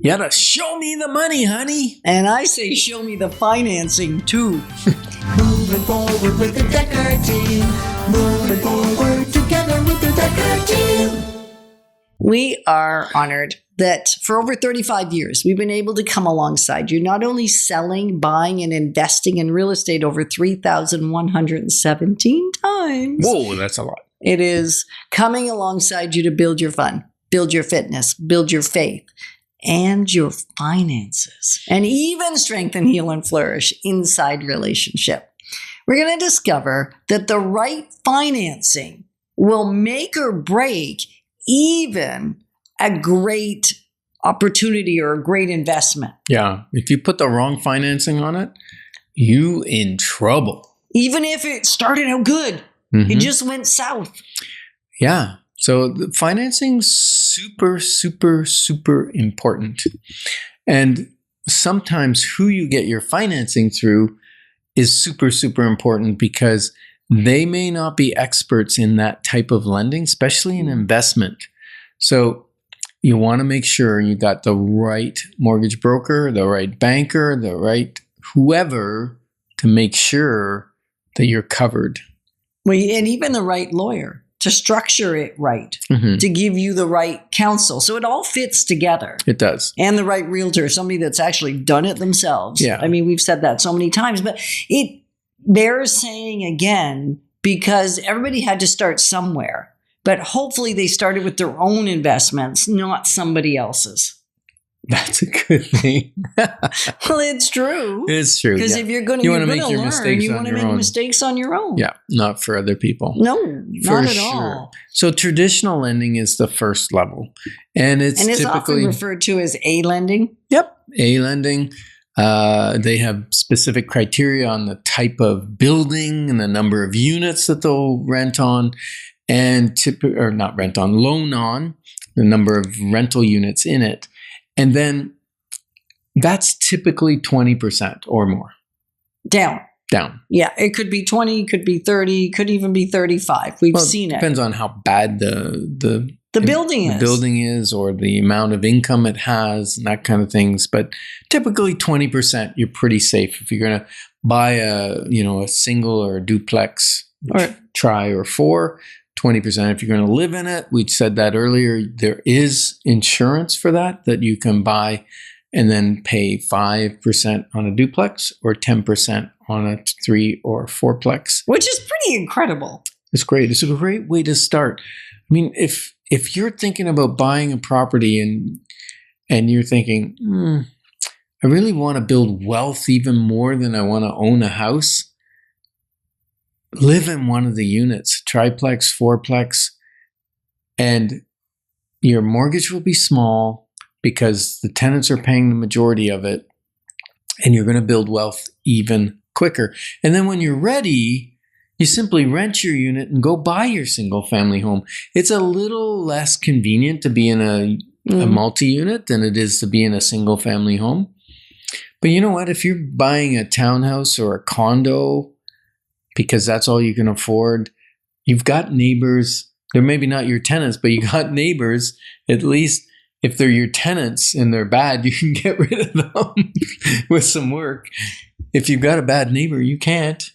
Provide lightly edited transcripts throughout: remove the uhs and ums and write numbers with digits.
Yetta, show me the money, honey. And I say, show me the financing too. Moving forward with the Dekker Team. Moving forward together with the Dekker Team. We are honored that for over 35 years, we've been able to come alongside you, not only selling, buying, and investing in real estate over 3,117 times. Whoa, that's a lot. It is coming alongside you to build your fun, build your fitness, build your faith, and your finances, and even strengthen, heal, and flourish inside relationship. We're going to discover that the right financing will make or break even a great opportunity or a great investment. Yeah. If you put the wrong financing on it, you in trouble. Even if it started out good, it just went south. Yeah. So the financing's super, super, super important. And sometimes who you get your financing through is super, super important because they may not be experts in that type of lending, especially in investment. So you want to make sure you got the right mortgage broker, the right banker, the right whoever to make sure that you're covered. Well, and even the right lawyer to structure it right, to give you the right counsel. So it all fits together. It does. And the right realtor, somebody that's actually done it themselves. Yeah. I mean, we've said that so many times, but it bears saying again, because everybody had to start somewhere, but hopefully they started with their own investments, not somebody else's. That's a good thing. Well, it's true. It's true. Because Yeah. if you're going You wanna to make your learn, mistakes you on want to your make own. mistakes on your own. Yeah, not for other people. No, For not at sure. all. So traditional lending is the first level. And it's And it's often typically referred to as A lending. Yep. A lending. They have specific criteria on the type of building and the number of units that they'll rent on and loan on, the number of rental units in it. And then that's typically 20% or more. Down. Yeah, it could be 20, could be 30, could even be 35. We've seen it. Depends on how bad the building is or the amount of income it has and that kind of things. But typically 20%, you're pretty safe. If you're going to buy a single or a duplex or try or four, 20%. If you're going to live in it, we said that earlier, there is insurance for that you can buy and then pay 5% on a duplex or 10% on a 3 or 4plex. Which is pretty incredible. It's great. It's a great way to start. I mean, if you're thinking about buying a property and you're thinking, I really want to build wealth even more than I want to own a house, live in one of the units, triplex, fourplex, and your mortgage will be small because the tenants are paying the majority of it, and you're going to build wealth even quicker. And then when you're ready, you simply rent your unit and go buy your single family home. It's a little less convenient to be in a multi-unit than it is to be in a single family home. But you know what? If you're buying a townhouse or a condo because that's all you can afford, you've got neighbors. They're maybe not your tenants, but you got neighbors. At least if they're your tenants and they're bad, you can get rid of them with some work. If you've got a bad neighbor, you can't.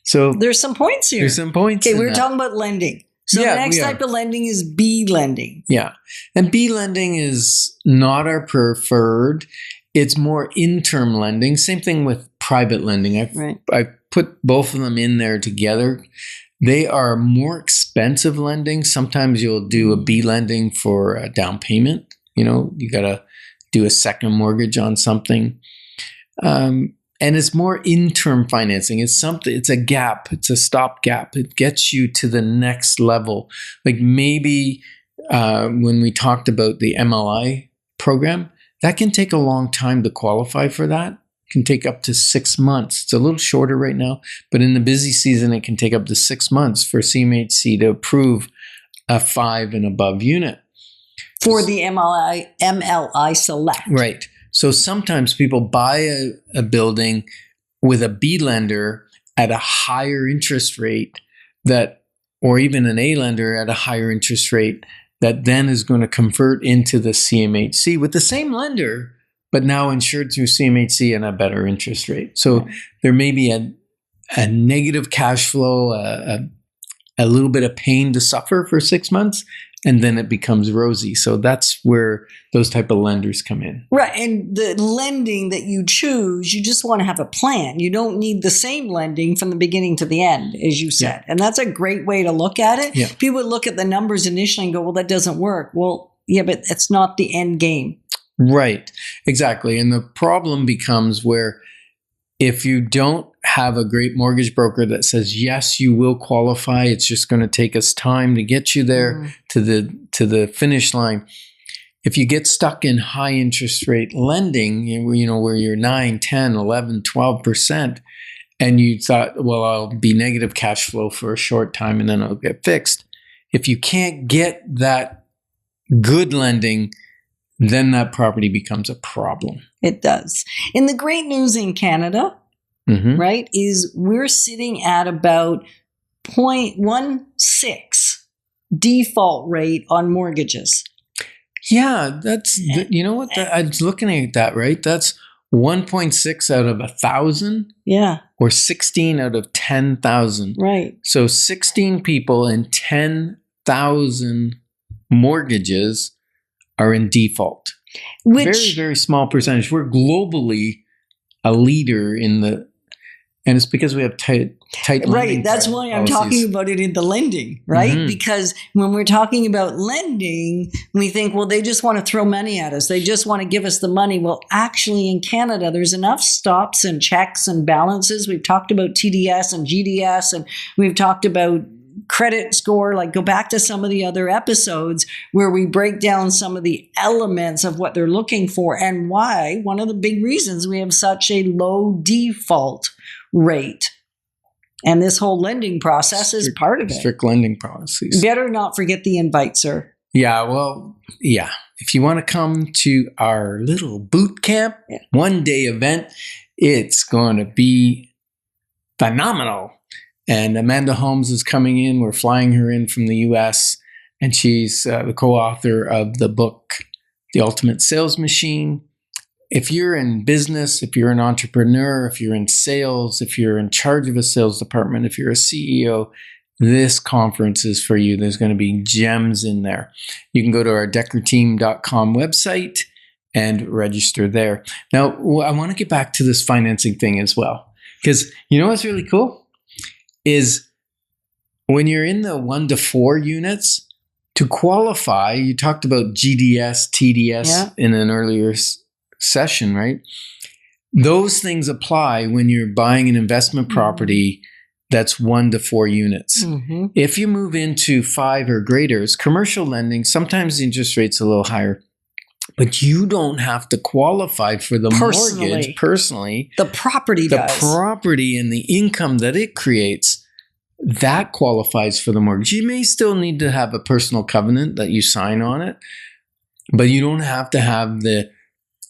So there's some points here. There's some points. Okay, we're talking about lending. So the next type of lending is B lending. Yeah. And B lending is not our preferred. It's more in-term lending. Same thing with private lending. I put both of them in there together. They are more expensive lending. Sometimes you'll do a B lending for a down payment. You got to do a second mortgage on something. And it's more in-term financing. It's a gap. It's a stopgap. It gets you to the next level. Like maybe when we talked about the MLI program, that can take a long time to qualify for that. It can take up to 6 months. It's a little shorter right now, but in the busy season, it can take up to 6 months for CMHC to approve a 5 and above unit. For the MLI Select. Right. So sometimes people buy a building with a B lender at a higher interest rate or even an A lender at a higher interest rate that then is going to convert into the CMHC with the same lender, but now insured through CMHC and a better interest rate. So there may be a negative cash flow, a little bit of pain to suffer for 6 months, and then it becomes rosy. So that's where those type of lenders come in. Right. And the lending that you choose, you just want to have a plan. You don't need the same lending from the beginning to the end, as you said. And that's a great way to look at it. Yeah. People would look at the numbers initially and go, well, that doesn't work. Well, yeah, but it's not the end game. Right. Exactly. And the problem becomes where if you don't have a great mortgage broker that says, yes, you will qualify, it's just going to take us time to get you there to the finish line. If you get stuck in high interest rate lending, where you're 9, 10, 11, 12%, and you thought, well, I'll be negative cash flow for a short time and then it'll get fixed. If you can't get that good lending, then that property becomes a problem. It does. And the great news in Canada, right, is we're sitting at about 0.16 default rate on mortgages. Yeah, that's, you know what, I was looking at that, right? That's 1.6 out of 1,000. Yeah. Or 16 out of 10,000. Right. So 16 people in 10,000 mortgages are in default. Very, very small percentage. We're globally a leader in the, and it's because we have tight right. That's why I'm talking about it in the lending, right? Because when we're talking about lending, we think, well, they just want to throw money at us. They just want to give us the money. Well, actually in Canada, there's enough stops and checks and balances. We've talked about TDS and GDS, and we've talked about credit score. Like, go back to some of the other episodes where we break down some of the elements of what they're looking for and why. One of the big reasons we have such a low default rate. And this whole lending process is part of it. Strict lending policies. Better not forget the invite, sir. Yeah, well, yeah. If you want to come to our little boot camp, one-day event, it's going to be phenomenal. And Amanda Holmes is coming in. We're flying her in from the U.S., and she's the co-author of the book, The Ultimate Sales Machine. If you're in business, if you're an entrepreneur, if you're in sales, if you're in charge of a sales department, if you're a CEO, this conference is for you. There's going to be gems in there. You can go to our dekkerteam.com website and register there. Now, I want to get back to this financing thing as well, because you know what's really cool is when you're in the 1 to 4 units, to qualify, you talked about GDS, TDS in an earlier session, right? Those things apply when you're buying an investment property that's 1 to 4 units. If you move into 5 or greater, it's commercial lending. Sometimes the interest rate's a little higher, but you don't have to qualify for the mortgage personally. The property does. The property and the income that it creates, that qualifies for the mortgage. You may still need to have a personal covenant that you sign on it, but you don't have to have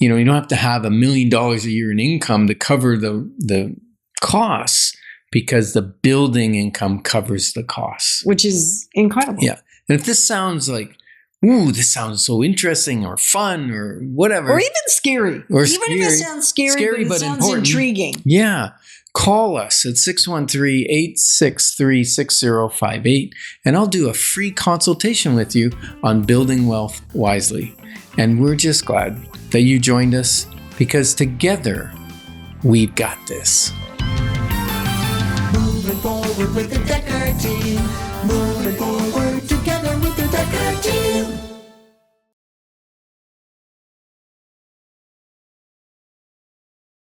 you don't have to have $1 million a year in income to cover the costs, because the building income covers the costs. Which is incredible. Yeah. And if this sounds like, ooh, this sounds so interesting or fun or whatever. Or even scary. Or even if it sounds scary but it sounds important. Intriguing. Yeah. Call us at 613-863-6058, and I'll do a free consultation with you on building wealth wisely. And we're just glad that you joined us, because together we've got this. Moving forward with the Dekker Team.